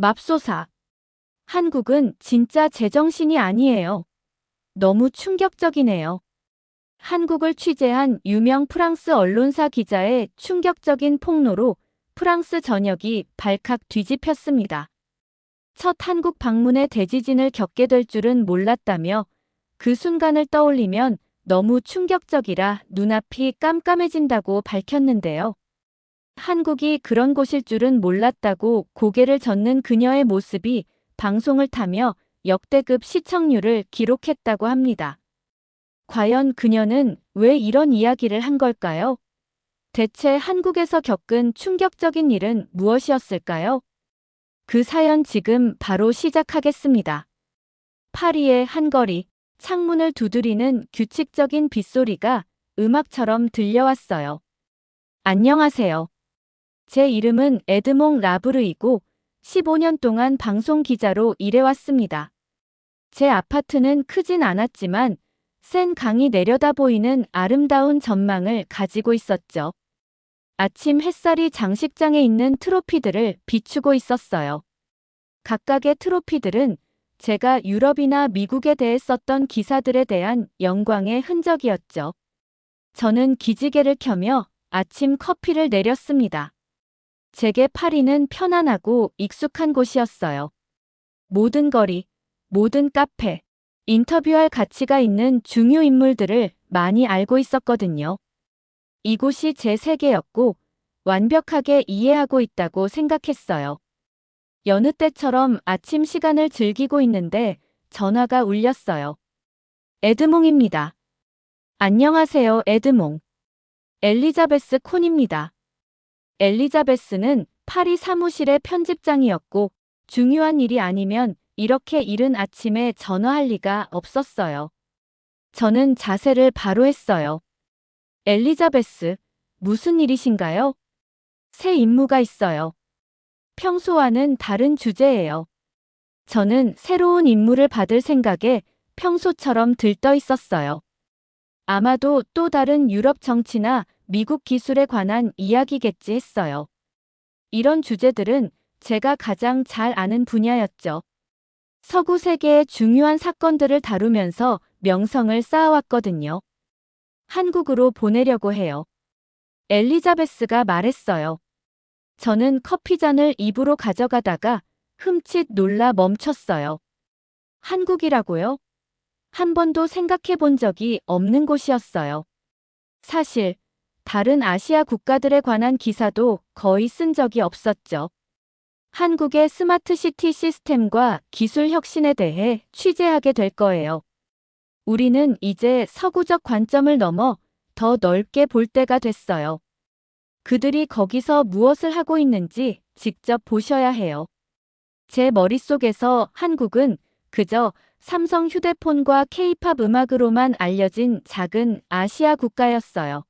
맙소사. 한국은 진짜 제정신이 아니에요. 너무 충격적이네요. 한국을 취재한 유명 프랑스 언론사 기자의 충격적인 폭로로 프랑스 전역이 발칵 뒤집혔습니다. 첫 한국 방문에 대지진을 겪게 될 줄은 몰랐다며 그 순간을 떠올리면 너무 충격적이라 눈앞이 깜깜해진다고 밝혔는데요. 한국이 그런 곳일 줄은 몰랐다고 고개를 젓는 그녀의 모습이 방송을 타며 역대급 시청률을 기록했다고 합니다. 과연 그녀는 왜 이런 이야기를 한 걸까요? 대체 한국에서 겪은 충격적인 일은 무엇이었을까요? 그 사연 지금 바로 시작하겠습니다. 파리의 한 거리, 창문을 두드리는 규칙적인 빗소리가 음악처럼 들려왔어요. 안녕하세요. 제 이름은 에드몽 라브르이고 15년 동안 방송 기자로 일해왔습니다. 제 아파트는 크진 않았지만 센 강이 내려다 보이는 아름다운 전망을 가지고 있었죠. 아침 햇살이 장식장에 있는 트로피들을 비추고 있었어요. 각각의 트로피들은 제가 유럽이나 미국에 대해 썼던 기사들에 대한 영광의 흔적이었죠. 저는 기지개를 켜며 아침 커피를 내렸습니다. 제게 파리는 편안하고 익숙한 곳이었어요. 모든 거리, 모든 카페, 인터뷰할 가치가 있는 중요 인물들을 많이 알고 있었거든요. 이곳이 제 세계였고 완벽하게 이해하고 있다고 생각했어요. 여느 때처럼 아침 시간을 즐기고 있는데 전화가 울렸어요. 에드몽입니다. 안녕하세요, 에드몽. 엘리자베스 콘입니다. 엘리자베스는 파리 사무실의 편집장이었고 중요한 일이 아니면 이렇게 이른 아침에 전화할 리가 없었어요. 저는 자세를 바로 했어요. 엘리자베스, 무슨 일이신가요? 새 임무가 있어요. 평소와는 다른 주제예요. 저는 새로운 임무를 받을 생각에 평소처럼 들떠 있었어요. 아마도 또 다른 유럽 정치나 미국 기술에 관한 이야기겠지 했어요. 이런 주제들은 제가 가장 잘 아는 분야였죠. 서구 세계의 중요한 사건들을 다루면서 명성을 쌓아왔거든요. 한국으로 보내려고 해요. 엘리자베스가 말했어요. 저는 커피잔을 입으로 가져가다가 흠칫 놀라 멈췄어요. 한국이라고요? 한 번도 생각해 본 적이 없는 곳이었어요. 사실, 다른 아시아 국가들에 관한 기사도 거의 쓴 적이 없었죠. 한국의 스마트 시티 시스템과 기술 혁신에 대해 취재하게 될 거예요. 우리는 이제 서구적 관점을 넘어 더 넓게 볼 때가 됐어요. 그들이 거기서 무엇을 하고 있는지 직접 보셔야 해요. 제 머릿속에서 한국은 그저 삼성 휴대폰과 케이팝 음악으로만 알려진 작은 아시아 국가였어요.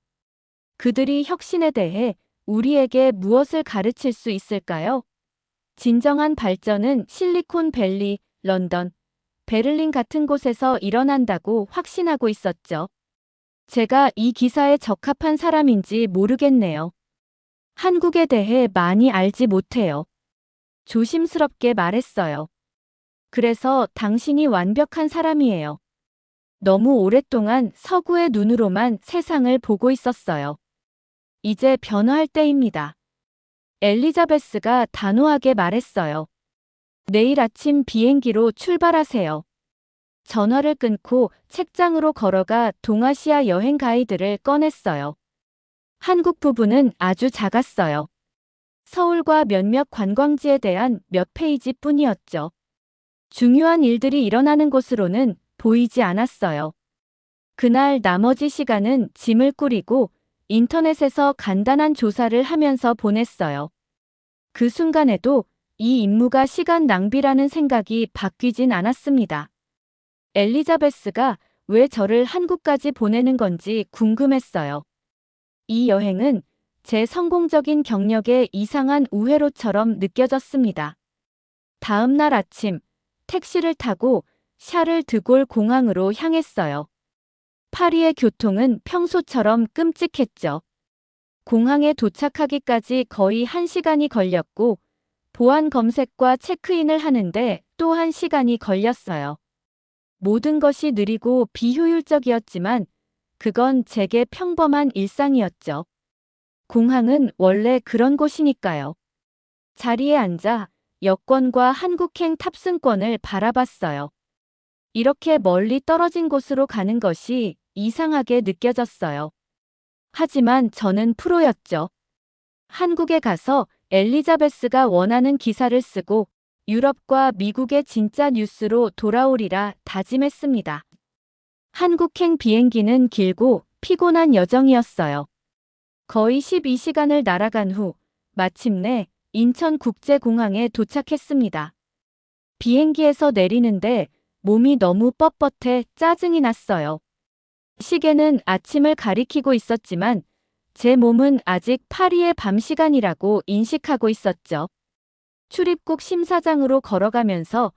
그들이 혁신에 대해 우리에게 무엇을 가르칠 수 있을까요? 진정한 발전은 실리콘밸리, 런던, 베를린 같은 곳에서 일어난다고 확신하고 있었죠. 제가 이 기사에 적합한 사람인지 모르겠네요. 한국에 대해 많이 알지 못해요. 조심스럽게 말했어요. 그래서 당신이 완벽한 사람이에요. 너무 오랫동안 서구의 눈으로만 세상을 보고 있었어요. 이제 변화할 때입니다. 엘리자베스가 단호하게 말했어요. 내일 아침 비행기로 출발하세요. 전화를 끊고 책장으로 걸어가 동아시아 여행 가이드를 꺼냈어요. 한국 부분은 아주 작았어요. 서울과 몇몇 관광지에 대한 몇 페이지 뿐이었죠. 중요한 일들이 일어나는 곳으로는 보이지 않았어요. 그날 나머지 시간은 짐을 꾸리고 인터넷에서 간단한 조사를 하면서 보냈어요. 그 순간에도 이 임무가 시간 낭비라는 생각이 바뀌진 않았습니다. 엘리자베스가 왜 저를 한국까지 보내는 건지 궁금했어요. 이 여행은 제 성공적인 경력의 이상한 우회로처럼 느껴졌습니다. 다음 날 아침, 택시를 타고 샤를 드골 공항으로 향했어요. 파리의 교통은 평소처럼 끔찍했죠. 공항에 도착하기까지 거의 1시간이 걸렸고 보안 검색과 체크인을 하는데 또 1시간이 걸렸어요. 모든 것이 느리고 비효율적이었지만 그건 제게 평범한 일상이었죠. 공항은 원래 그런 곳이니까요. 자리에 앉아 여권과 한국행 탑승권을 바라봤어요. 이렇게 멀리 떨어진 곳으로 가는 것이 이상하게 느껴졌어요. 하지만 저는 프로였죠. 한국에 가서 엘리자베스가 원하는 기사를 쓰고 유럽과 미국의 진짜 뉴스로 돌아오리라 다짐했습니다. 한국행 비행기는 길고 피곤한 여정이었어요. 거의 12시간을 날아간 후 마침내 인천국제공항에 도착했습니다. 비행기에서 내리는데 몸이 너무 뻣뻣해 짜증이 났어요. 시계는 아침을 가리키고 있었지만 제 몸은 아직 파리의 밤 시간이라고 인식하고 있었죠. 출입국 심사장으로 걸어가면서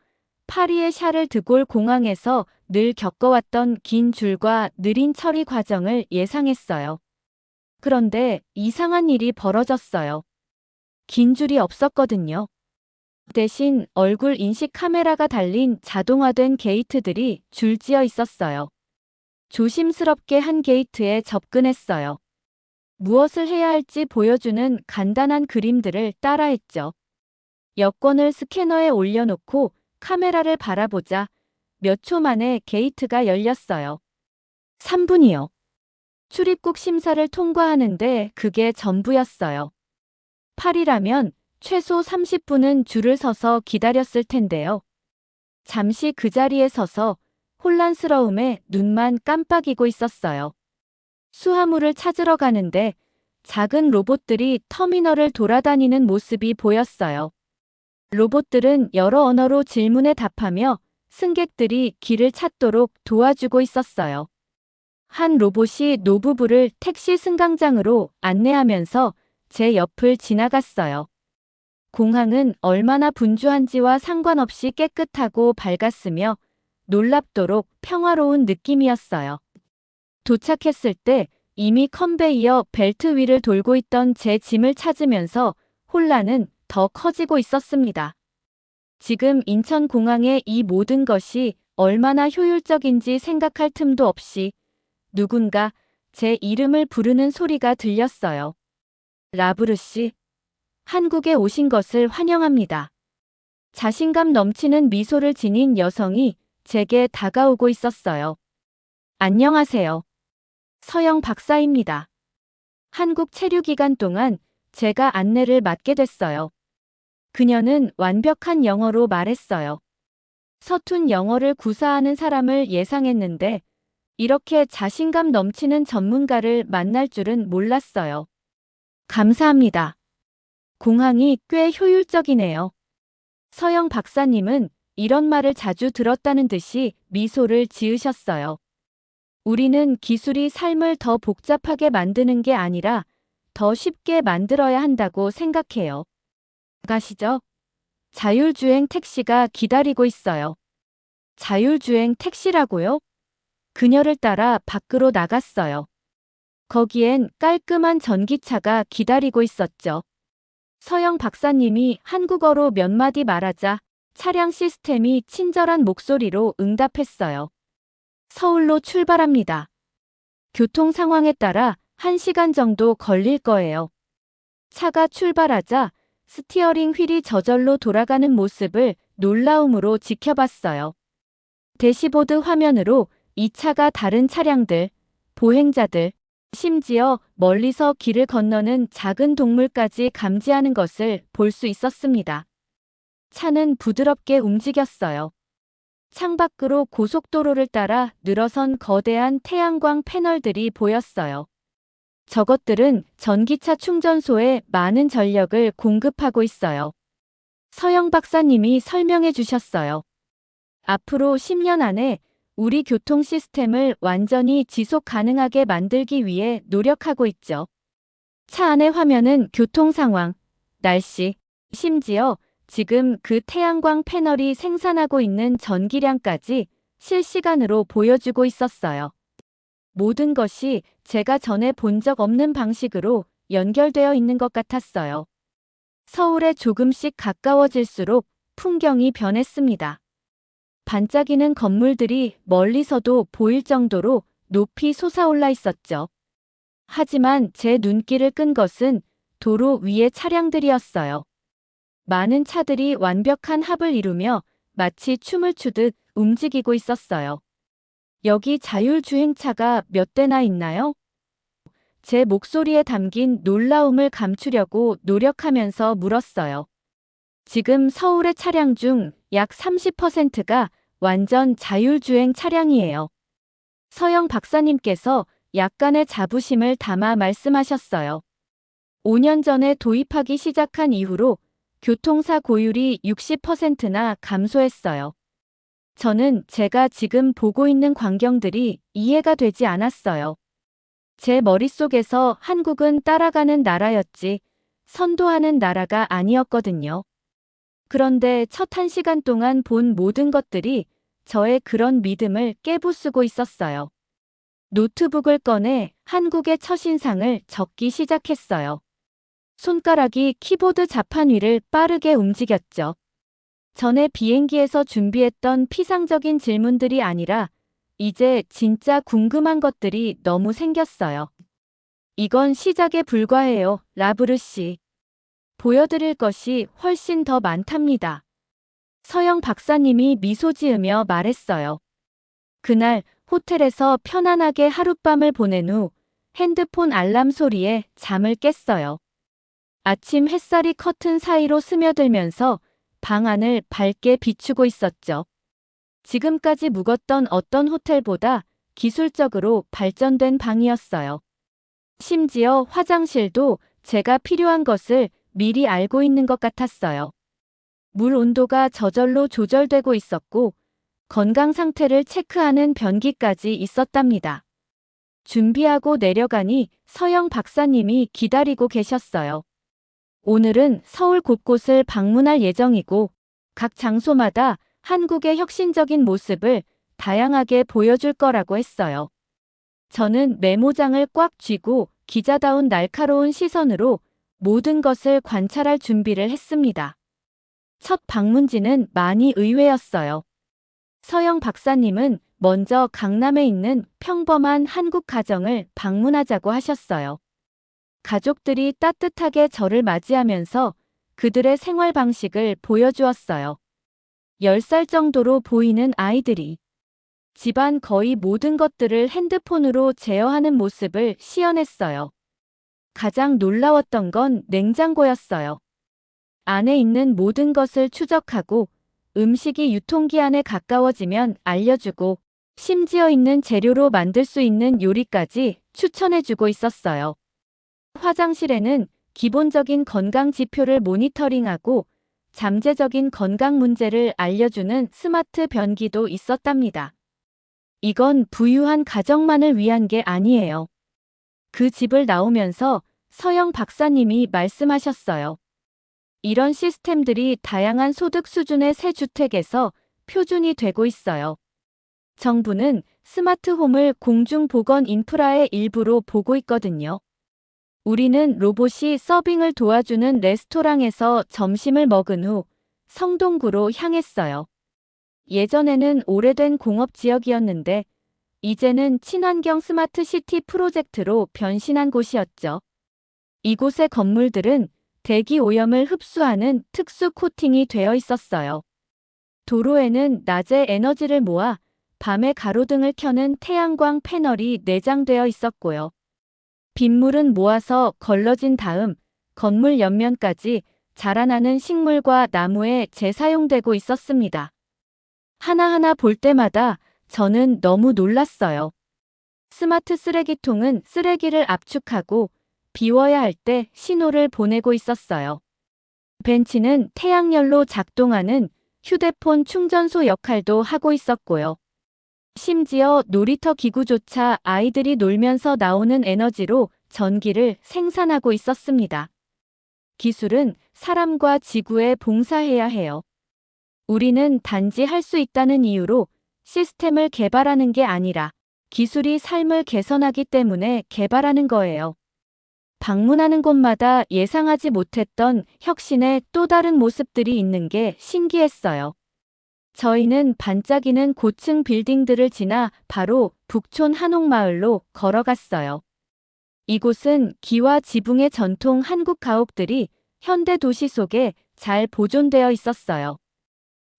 파리의 샤를 드골 공항에서 늘 겪어왔던 긴 줄과 느린 처리 과정을 예상했어요. 그런데 이상한 일이 벌어졌어요. 긴 줄이 없었거든요. 대신 얼굴 인식 카메라가 달린 자동화된 게이트들이 줄지어 있었어요. 조심스럽게 한 게이트에 접근했어요. 무엇을 해야 할지 보여주는 간단한 그림들을 따라했죠. 여권을 스캐너에 올려놓고 카메라를 바라보자 몇 초 만에 게이트가 열렸어요. 3분이요. 출입국 심사를 통과하는데 그게 전부였어요. 파리라면 최소 30분은 줄을 서서 기다렸을 텐데요. 잠시 그 자리에 서서 혼란스러움에 눈만 깜빡이고 있었어요. 수화물을 찾으러 가는데 작은 로봇들이 터미널을 돌아다니는 모습이 보였어요. 로봇들은 여러 언어로 질문에 답하며 승객들이 길을 찾도록 도와주고 있었어요. 한 로봇이 노부부를 택시 승강장으로 안내하면서 제 옆을 지나갔어요. 공항은 얼마나 분주한지와 상관없이 깨끗하고 밝았으며 놀랍도록 평화로운 느낌이었어요. 도착했을 때 이미 컨베이어 벨트 위를 돌고 있던 제 짐을 찾으면서 혼란은 더 커지고 있었습니다. 지금 인천공항의 이 모든 것이 얼마나 효율적인지 생각할 틈도 없이 누군가 제 이름을 부르는 소리가 들렸어요. 라브르 씨, 한국에 오신 것을 환영합니다. 자신감 넘치는 미소를 지닌 여성이 제게 다가오고 있었어요. 안녕하세요. 서영 박사입니다. 한국 체류 기간 동안 제가 안내를 맡게 됐어요. 그녀는 완벽한 영어로 말했어요. 서툰 영어를 구사하는 사람을 예상했는데 이렇게 자신감 넘치는 전문가를 만날 줄은 몰랐어요. 감사합니다. 공항이 꽤 효율적이네요. 서영 박사님은 이런 말을 자주 들었다는 듯이 미소를 지으셨어요. 우리는 기술이 삶을 더 복잡하게 만드는 게 아니라 더 쉽게 만들어야 한다고 생각해요. 가시죠. 자율주행 택시가 기다리고 있어요. 자율주행 택시라고요? 그녀를 따라 밖으로 나갔어요. 거기엔 깔끔한 전기차가 기다리고 있었죠. 서영 박사님이 한국어로 몇 마디 말하자 차량 시스템이 친절한 목소리로 응답했어요. 서울로 출발합니다. 교통 상황에 따라 1시간 정도 걸릴 거예요. 차가 출발하자 스티어링 휠이 저절로 돌아가는 모습을 놀라움으로 지켜봤어요. 대시보드 화면으로 이 차가 다른 차량들, 보행자들, 심지어 멀리서 길을 건너는 작은 동물까지 감지하는 것을 볼 수 있었습니다. 차는 부드럽게 움직였어요. 창밖으로 고속도로를 따라 늘어선 거대한 태양광 패널들이 보였어요. 저것들은 전기차 충전소에 많은 전력을 공급하고 있어요. 서영 박사님이 설명해 주셨어요. 앞으로 10년 안에 우리 교통 시스템을 완전히 지속 가능하게 만들기 위해 노력하고 있죠. 차 안의 화면은 교통 상황, 날씨, 심지어 지금 그 태양광 패널이 생산하고 있는 전기량까지 실시간으로 보여주고 있었어요. 모든 것이 제가 전에 본 적 없는 방식으로 연결되어 있는 것 같았어요. 서울에 조금씩 가까워질수록 풍경이 변했습니다. 반짝이는 건물들이 멀리서도 보일 정도로 높이 솟아올라 있었죠. 하지만 제 눈길을 끈 것은 도로 위의 차량들이었어요. 많은 차들이 완벽한 합을 이루며 마치 춤을 추듯 움직이고 있었어요. 여기 자율주행차가 몇 대나 있나요? 제 목소리에 담긴 놀라움을 감추려고 노력하면서 물었어요. 지금 서울의 차량 중 약 30%가 완전 자율주행 차량이에요. 서영 박사님께서 약간의 자부심을 담아 말씀하셨어요. 5년 전에 도입하기 시작한 이후로 교통사 고율이 60%나 감소했어요. 저는 제가 지금 보고 있는 광경들이 이해가 되지 않았어요. 제 머릿속에서 한국은 따라가는 나라였지 선도하는 나라가 아니었거든요. 그런데 첫 1시간 동안 본 모든 것들이 저의 그런 믿음을 깨부수고 있었어요. 노트북을 꺼내 한국의 첫인상을 적기 시작했어요. 손가락이 키보드 자판 위를 빠르게 움직였죠. 전에 비행기에서 준비했던 피상적인 질문들이 아니라 이제 진짜 궁금한 것들이 너무 생겼어요. 이건 시작에 불과해요, 라브르 씨. 보여드릴 것이 훨씬 더 많답니다. 서영 박사님이 미소 지으며 말했어요. 그날 호텔에서 편안하게 하룻밤을 보낸 후 핸드폰 알람 소리에 잠을 깼어요. 아침 햇살이 커튼 사이로 스며들면서 방 안을 밝게 비추고 있었죠. 지금까지 묵었던 어떤 호텔보다 기술적으로 발전된 방이었어요. 심지어 화장실도 제가 필요한 것을 미리 알고 있는 것 같았어요. 물 온도가 저절로 조절되고 있었고 건강 상태를 체크하는 변기까지 있었답니다. 준비하고 내려가니 서영 박사님이 기다리고 계셨어요. 오늘은 서울 곳곳을 방문할 예정이고 각 장소마다 한국의 혁신적인 모습을 다양하게 보여줄 거라고 했어요. 저는 메모장을 꽉 쥐고 기자다운 날카로운 시선으로 모든 것을 관찰할 준비를 했습니다. 첫 방문지는 많이 의외였어요. 서영 박사님은 먼저 강남에 있는 평범한 한국 가정을 방문하자고 하셨어요. 가족들이 따뜻하게 저를 맞이하면서 그들의 생활 방식을 보여주었어요. 10살 정도로 보이는 아이들이 집안 거의 모든 것들을 핸드폰으로 제어하는 모습을 시연했어요. 가장 놀라웠던 건 냉장고였어요. 안에 있는 모든 것을 추적하고 음식이 유통기한에 가까워지면 알려주고 심지어 있는 재료로 만들 수 있는 요리까지 추천해주고 있었어요. 화장실에는 기본적인 건강 지표를 모니터링하고 잠재적인 건강 문제를 알려주는 스마트 변기도 있었답니다. 이건 부유한 가정만을 위한 게 아니에요. 그 집을 나오면서 서영 박사님이 말씀하셨어요. 이런 시스템들이 다양한 소득 수준의 새 주택에서 표준이 되고 있어요. 정부는 스마트홈을 공중보건 인프라의 일부로 보고 있거든요. 우리는 로봇이 서빙을 도와주는 레스토랑에서 점심을 먹은 후 성동구로 향했어요. 예전에는 오래된 공업 지역이었는데 이제는 친환경 스마트 시티 프로젝트로 변신한 곳이었죠. 이곳의 건물들은 대기 오염을 흡수하는 특수 코팅이 되어 있었어요. 도로에는 낮에 에너지를 모아 밤에 가로등을 켜는 태양광 패널이 내장되어 있었고요. 빗물은 모아서 걸러진 다음 건물 옆면까지 자라나는 식물과 나무에 재사용되고 있었습니다. 하나하나 볼 때마다 저는 너무 놀랐어요. 스마트 쓰레기통은 쓰레기를 압축하고 비워야 할 때 신호를 보내고 있었어요. 벤치는 태양열로 작동하는 휴대폰 충전소 역할도 하고 있었고요. 심지어 놀이터 기구조차 아이들이 놀면서 나오는 에너지로 전기를 생산하고 있었습니다. 기술은 사람과 지구에 봉사해야 해요. 우리는 단지 할 수 있다는 이유로 시스템을 개발하는 게 아니라 기술이 삶을 개선하기 때문에 개발하는 거예요. 방문하는 곳마다 예상하지 못했던 혁신의 또 다른 모습들이 있는 게 신기했어요. 저희는 반짝이는 고층 빌딩들을 지나 바로 북촌 한옥마을로 걸어갔어요. 이곳은 기와 지붕의 전통 한국 가옥들이 현대 도시 속에 잘 보존되어 있었어요.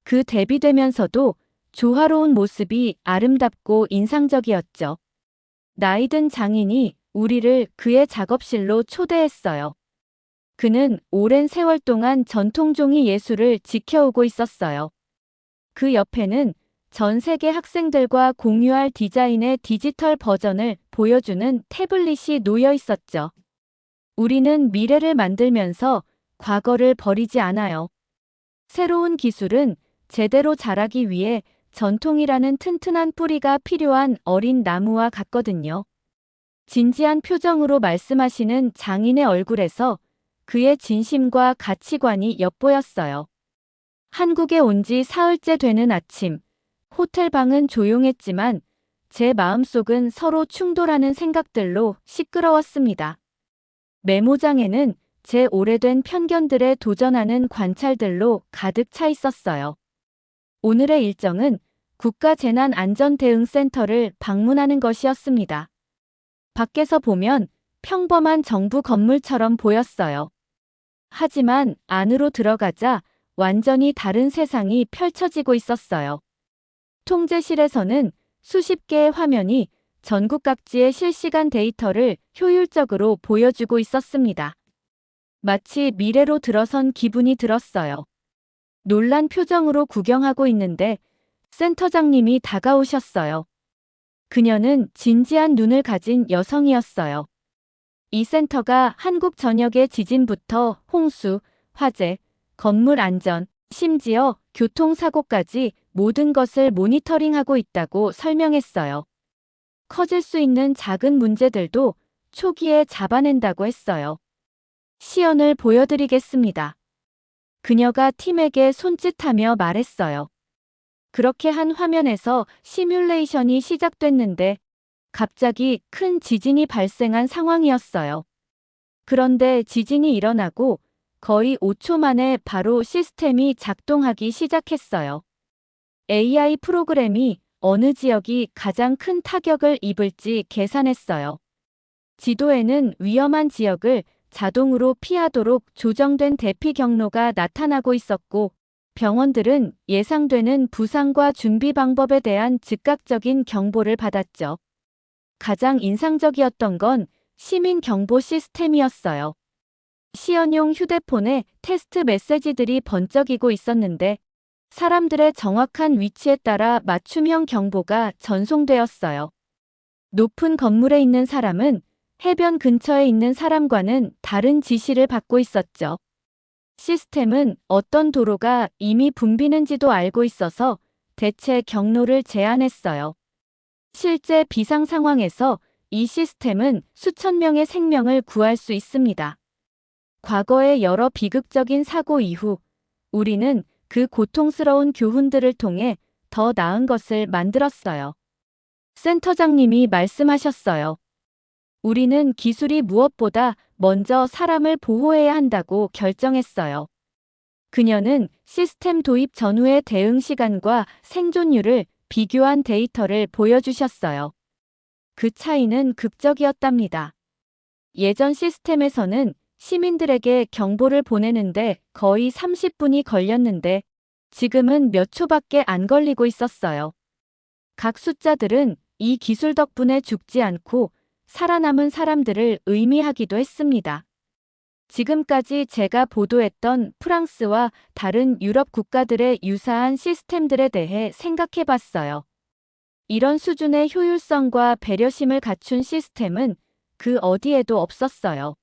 그 대비되면서도 조화로운 모습이 아름답고 인상적이었죠. 나이든 장인이 우리를 그의 작업실로 초대했어요. 그는 오랜 세월 동안 전통종이 예술을 지켜오고 있었어요. 그 옆에는 전 세계 학생들과 공유할 디자인의 디지털 버전을 보여주는 태블릿이 놓여 있었죠. 우리는 미래를 만들면서 과거를 버리지 않아요. 새로운 기술은 제대로 자라기 위해 전통이라는 튼튼한 뿌리가 필요한 어린 나무와 같거든요. 진지한 표정으로 말씀하시는 장인의 얼굴에서 그의 진심과 가치관이 엿보였어요. 한국에 온 지 사흘째 되는 아침, 호텔 방은 조용했지만 제 마음속은 서로 충돌하는 생각들로 시끄러웠습니다. 메모장에는 제 오래된 편견들에 도전하는 관찰들로 가득 차 있었어요. 오늘의 일정은 국가재난안전대응센터를 방문하는 것이었습니다. 밖에서 보면 평범한 정부 건물처럼 보였어요. 하지만 안으로 들어가자 완전히 다른 세상이 펼쳐지고 있었어요. 통제실에서는 수십 개의 화면이 전국 각지의 실시간 데이터를 효율적으로 보여주고 있었습니다. 마치 미래로 들어선 기분이 들었어요. 놀란 표정으로 구경하고 있는데 센터장님이 다가오셨어요. 그녀는 진지한 눈을 가진 여성이었어요. 이 센터가 한국 전역의 지진부터 홍수, 화재, 건물 안전, 심지어 교통사고까지 모든 것을 모니터링하고 있다고 설명했어요. 커질 수 있는 작은 문제들도 초기에 잡아낸다고 했어요. 시연을 보여드리겠습니다. 그녀가 팀에게 손짓하며 말했어요. 그렇게 한 화면에서 시뮬레이션이 시작됐는데 갑자기 큰 지진이 발생한 상황이었어요. 그런데 지진이 일어나고 거의 5초 만에 바로 시스템이 작동하기 시작했어요. AI 프로그램이 어느 지역이 가장 큰 타격을 입을지 계산했어요. 지도에는 위험한 지역을 자동으로 피하도록 조정된 대피 경로가 나타나고 있었고, 병원들은 예상되는 부상과 준비 방법에 대한 즉각적인 경보를 받았죠. 가장 인상적이었던 건 시민 경보 시스템이었어요. 시연용 휴대폰에 테스트 메시지들이 번쩍이고 있었는데 사람들의 정확한 위치에 따라 맞춤형 경보가 전송되었어요. 높은 건물에 있는 사람은 해변 근처에 있는 사람과는 다른 지시를 받고 있었죠. 시스템은 어떤 도로가 이미 붐비는지도 알고 있어서 대체 경로를 제한했어요. 실제 비상 상황에서 이 시스템은 수천 명의 생명을 구할 수 있습니다. 과거의 여러 비극적인 사고 이후 우리는 그 고통스러운 교훈들을 통해 더 나은 것을 만들었어요. 센터장님이 말씀하셨어요. 우리는 기술이 무엇보다 먼저 사람을 보호해야 한다고 결정했어요. 그녀는 시스템 도입 전후의 대응 시간과 생존율을 비교한 데이터를 보여주셨어요. 그 차이는 극적이었답니다. 예전 시스템에서는 시민들에게 경보를 보내는데 거의 30분이 걸렸는데 지금은 몇 초밖에 안 걸리고 있었어요. 각 숫자들은 이 기술 덕분에 죽지 않고 살아남은 사람들을 의미하기도 했습니다. 지금까지 제가 보도했던 프랑스와 다른 유럽 국가들의 유사한 시스템들에 대해 생각해 봤어요. 이런 수준의 효율성과 배려심을 갖춘 시스템은 그 어디에도 없었어요.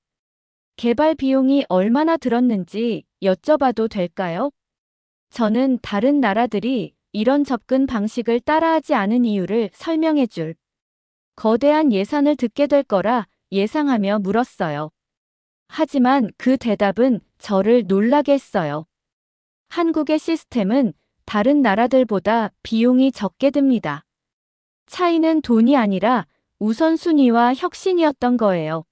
개발 비용이 얼마나 들었는지 여쭤봐도 될까요? 저는 다른 나라들이 이런 접근 방식을 따라하지 않은 이유를 설명해 줄 거대한 예산을 듣게 될 거라 예상하며 물었어요. 하지만 그 대답은 저를 놀라게 했어요. 한국의 시스템은 다른 나라들보다 비용이 적게 듭니다. 차이는 돈이 아니라 우선순위와 혁신이었던 거예요.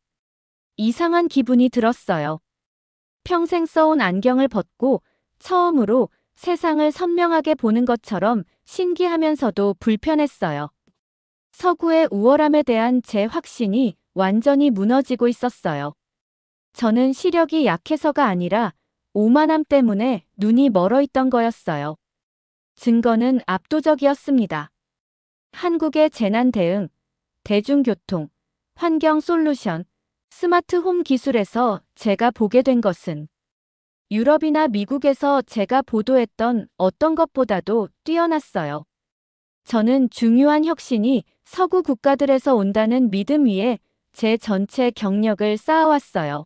이상한 기분이 들었어요. 평생 써온 안경을 벗고 처음으로 세상을 선명하게 보는 것처럼 신기하면서도 불편했어요. 서구의 우월함에 대한 제 확신이 완전히 무너지고 있었어요. 저는 시력이 약해서가 아니라 오만함 때문에 눈이 멀어 있던 거였어요. 증거는 압도적이었습니다. 한국의 재난 대응, 대중교통, 환경 솔루션, 스마트 홈 기술에서 제가 보게 된 것은 유럽이나 미국에서 제가 보도했던 어떤 것보다도 뛰어났어요. 저는 중요한 혁신이 서구 국가들에서 온다는 믿음 위에 제 전체 경력을 쌓아왔어요.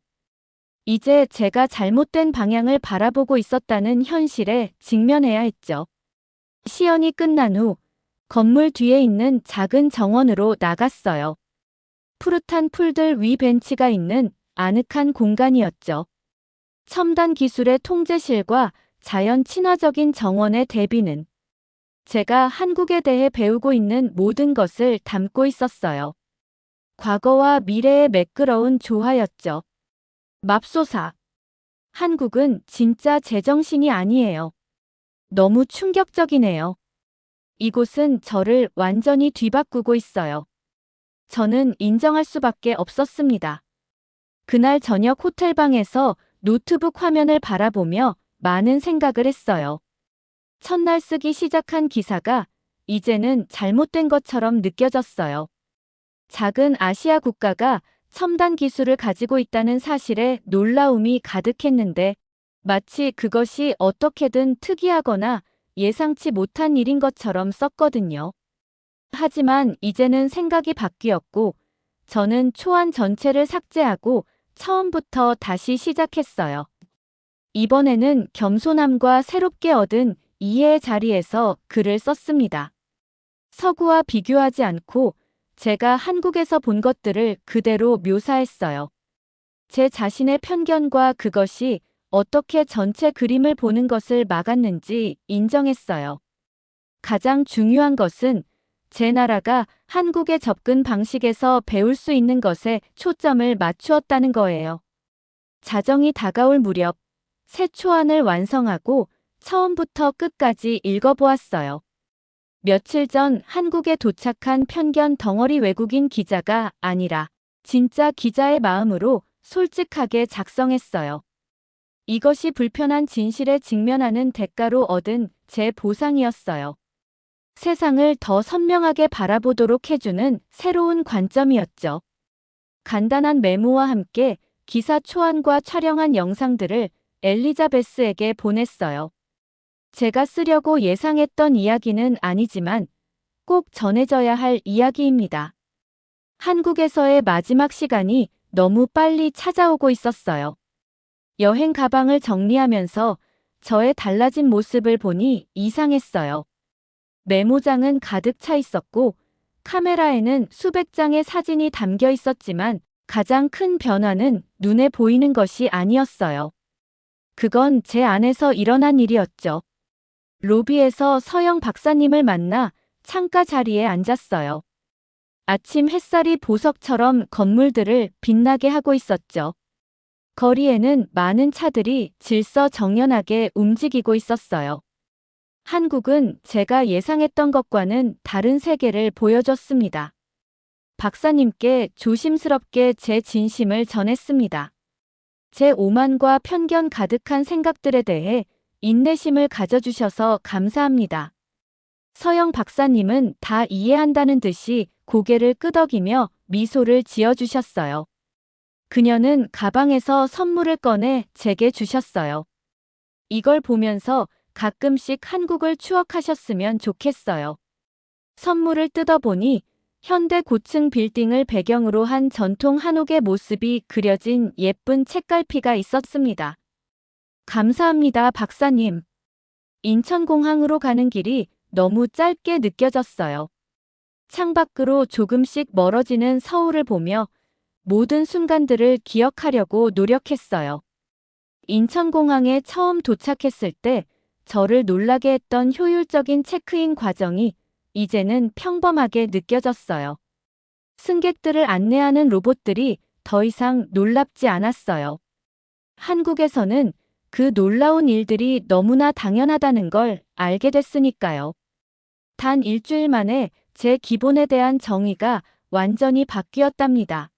이제 제가 잘못된 방향을 바라보고 있었다는 현실에 직면해야 했죠. 시연이 끝난 후 건물 뒤에 있는 작은 정원으로 나갔어요. 푸릇한 풀들 위 벤치가 있는 아늑한 공간이었죠. 첨단 기술의 통제실과 자연 친화적인 정원의 대비는 제가 한국에 대해 배우고 있는 모든 것을 담고 있었어요. 과거와 미래의 매끄러운 조화였죠. 맙소사. 한국은 진짜 제정신이 아니에요. 너무 충격적이네요. 이곳은 저를 완전히 뒤바꾸고 있어요. 저는 인정할 수밖에 없었습니다. 그날 저녁 호텔방에서 노트북 화면을 바라보며 많은 생각을 했어요. 첫날 쓰기 시작한 기사가 이제는 잘못된 것처럼 느껴졌어요. 작은 아시아 국가가 첨단 기술을 가지고 있다는 사실에 놀라움이 가득했는데 마치 그것이 어떻게든 특이하거나 예상치 못한 일인 것처럼 썼거든요. 하지만 이제는 생각이 바뀌었고 저는 초안 전체를 삭제하고 처음부터 다시 시작했어요. 이번에는 겸손함과 새롭게 얻은 이해의 자리에서 글을 썼습니다. 서구와 비교하지 않고 제가 한국에서 본 것들을 그대로 묘사했어요. 제 자신의 편견과 그것이 어떻게 전체 그림을 보는 것을 막았는지 인정했어요. 가장 중요한 것은 제 나라가 한국의 접근 방식에서 배울 수 있는 것에 초점을 맞추었다는 거예요. 자정이 다가올 무렵 새 초안을 완성하고 처음부터 끝까지 읽어보았어요. 며칠 전 한국에 도착한 편견 덩어리 외국인 기자가 아니라 진짜 기자의 마음으로 솔직하게 작성했어요. 이것이 불편한 진실에 직면하는 대가로 얻은 제 보상이었어요. 세상을 더 선명하게 바라보도록 해주는 새로운 관점이었죠. 간단한 메모와 함께 기사 초안과 촬영한 영상들을 엘리자베스에게 보냈어요. 제가 쓰려고 예상했던 이야기는 아니지만 꼭 전해져야 할 이야기입니다. 한국에서의 마지막 시간이 너무 빨리 찾아오고 있었어요. 여행 가방을 정리하면서 저의 달라진 모습을 보니 이상했어요. 메모장은 가득 차 있었고 카메라에는 수백 장의 사진이 담겨 있었지만 가장 큰 변화는 눈에 보이는 것이 아니었어요. 그건 제 안에서 일어난 일이었죠. 로비에서 서영 박사님을 만나 창가 자리에 앉았어요. 아침 햇살이 보석처럼 건물들을 빛나게 하고 있었죠. 거리에는 많은 차들이 질서정연하게 움직이고 있었어요. 한국은 제가 예상했던 것과는 다른 세계를 보여줬습니다. 박사님께 조심스럽게 제 진심을 전했습니다. 제 오만과 편견 가득한 생각들에 대해 인내심을 가져주셔서 감사합니다. 서영 박사님은 다 이해한다는 듯이 고개를 끄덕이며 미소를 지어주셨어요. 그녀는 가방에서 선물을 꺼내 제게 주셨어요. 이걸 보면서 가끔씩 한국을 추억하셨으면 좋겠어요. 선물을 뜯어보니 현대 고층 빌딩을 배경으로 한 전통 한옥의 모습이 그려진 예쁜 책갈피가 있었습니다. 감사합니다, 박사님. 인천공항으로 가는 길이 너무 짧게 느껴졌어요. 창밖으로 조금씩 멀어지는 서울을 보며 모든 순간들을 기억하려고 노력했어요. 인천공항에 처음 도착했을 때 저를 놀라게 했던 효율적인 체크인 과정이 이제는 평범하게 느껴졌어요. 승객들을 안내하는 로봇들이 더 이상 놀랍지 않았어요. 한국에서는 그 놀라운 일들이 너무나 당연하다는 걸 알게 됐으니까요. 단 일주일 만에 제 기본에 대한 정의가 완전히 바뀌었답니다.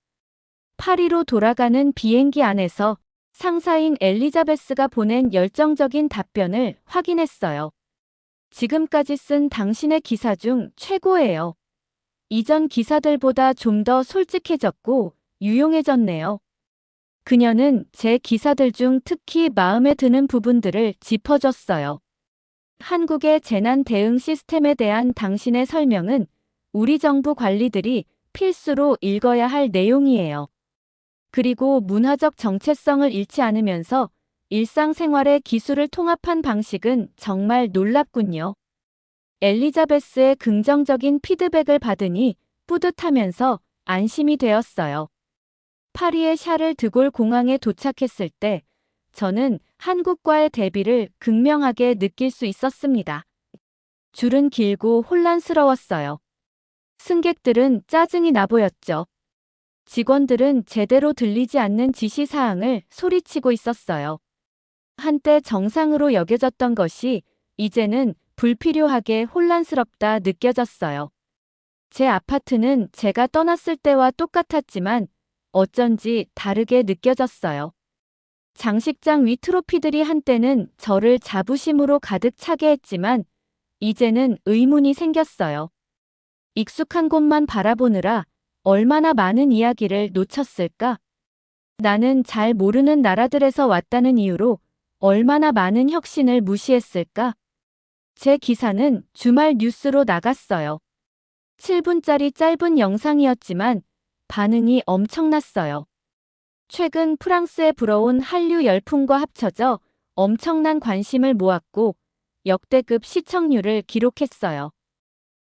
파리로 돌아가는 비행기 안에서 상사인 엘리자베스가 보낸 열정적인 답변을 확인했어요. 지금까지 쓴 당신의 기사 중 최고예요. 이전 기사들보다 좀 더 솔직해졌고 유용해졌네요. 그녀는 제 기사들 중 특히 마음에 드는 부분들을 짚어줬어요. 한국의 재난 대응 시스템에 대한 당신의 설명은 우리 정부 관리들이 필수로 읽어야 할 내용이에요. 그리고 문화적 정체성을 잃지 않으면서 일상생활의 기술을 통합한 방식은 정말 놀랍군요. 엘리자베스의 긍정적인 피드백을 받으니 뿌듯하면서 안심이 되었어요. 파리의 샤를 드골 공항에 도착했을 때 저는 한국과의 대비를 극명하게 느낄 수 있었습니다. 줄은 길고 혼란스러웠어요. 승객들은 짜증이 나 보였죠. 직원들은 제대로 들리지 않는 지시사항을 소리치고 있었어요. 한때 정상으로 여겨졌던 것이 이제는 불필요하게 혼란스럽다 느껴졌어요. 제 아파트는 제가 떠났을 때와 똑같았지만 어쩐지 다르게 느껴졌어요. 장식장 위 트로피들이 한때는 저를 자부심으로 가득 차게 했지만 이제는 의문이 생겼어요. 익숙한 곳만 바라보느라 얼마나 많은 이야기를 놓쳤을까? 나는 잘 모르는 나라들에서 왔다는 이유로 얼마나 많은 혁신을 무시했을까? 제 기사는 주말 뉴스로 나갔어요. 7분짜리 짧은 영상이었지만 반응이 엄청났어요. 최근 프랑스에 불어온 한류 열풍과 합쳐져 엄청난 관심을 모았고 역대급 시청률을 기록했어요.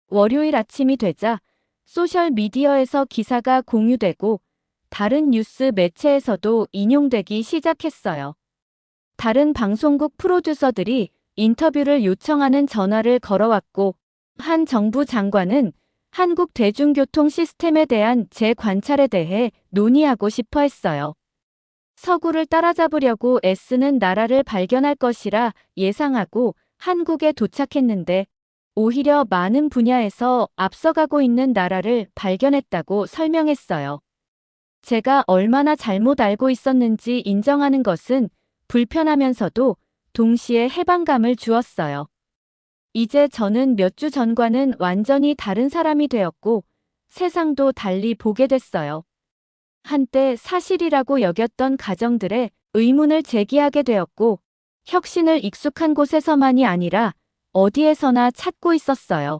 월요일 아침이 되자 소셜미디어에서 기사가 공유되고 다른 뉴스 매체에서도 인용되기 시작했어요. 다른 방송국 프로듀서들이 인터뷰를 요청하는 전화를 걸어왔고 한 정부 장관은 한국 대중교통 시스템에 대한 제 관찰에 대해 논의하고 싶어 했어요. 서구를 따라잡으려고 애쓰는 나라를 발견할 것이라 예상하고 한국에 도착했는데 오히려 많은 분야에서 앞서가고 있는 나라를 발견했다고 설명했어요. 제가 얼마나 잘못 알고 있었는지 인정하는 것은 불편하면서도 동시에 해방감을 주었어요. 이제 저는 몇 주 전과는 완전히 다른 사람이 되었고 세상도 달리 보게 됐어요. 한때 사실이라고 여겼던 가정들의 의문을 제기하게 되었고 혁신을 익숙한 곳에서만이 아니라 어디에서나 찾고 있었어요.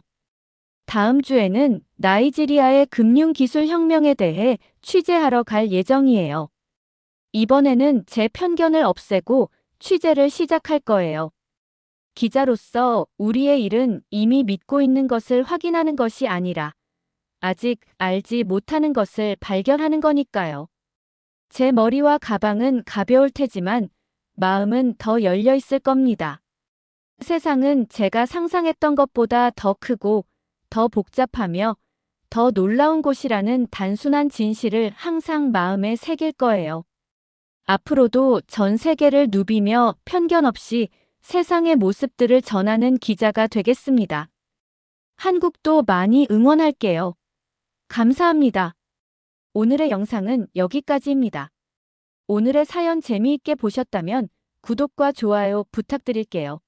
다음 주에는 나이지리아의 금융기술혁명에 대해 취재하러 갈 예정이에요. 이번에는 제 편견을 없애고 취재를 시작할 거예요. 기자로서 우리의 일은 이미 믿고 있는 것을 확인하는 것이 아니라 아직 알지 못하는 것을 발견하는 거니까요. 제 머리와 가방은 가벼울 테지만 마음은 더 열려 있을 겁니다. 세상은 제가 상상했던 것보다 더 크고 더 복잡하며 더 놀라운 곳이라는 단순한 진실을 항상 마음에 새길 거예요. 앞으로도 전 세계를 누비며 편견 없이 세상의 모습들을 전하는 기자가 되겠습니다. 한국도 많이 응원할게요. 감사합니다. 오늘의 영상은 여기까지입니다. 오늘의 사연 재미있게 보셨다면 구독과 좋아요 부탁드릴게요.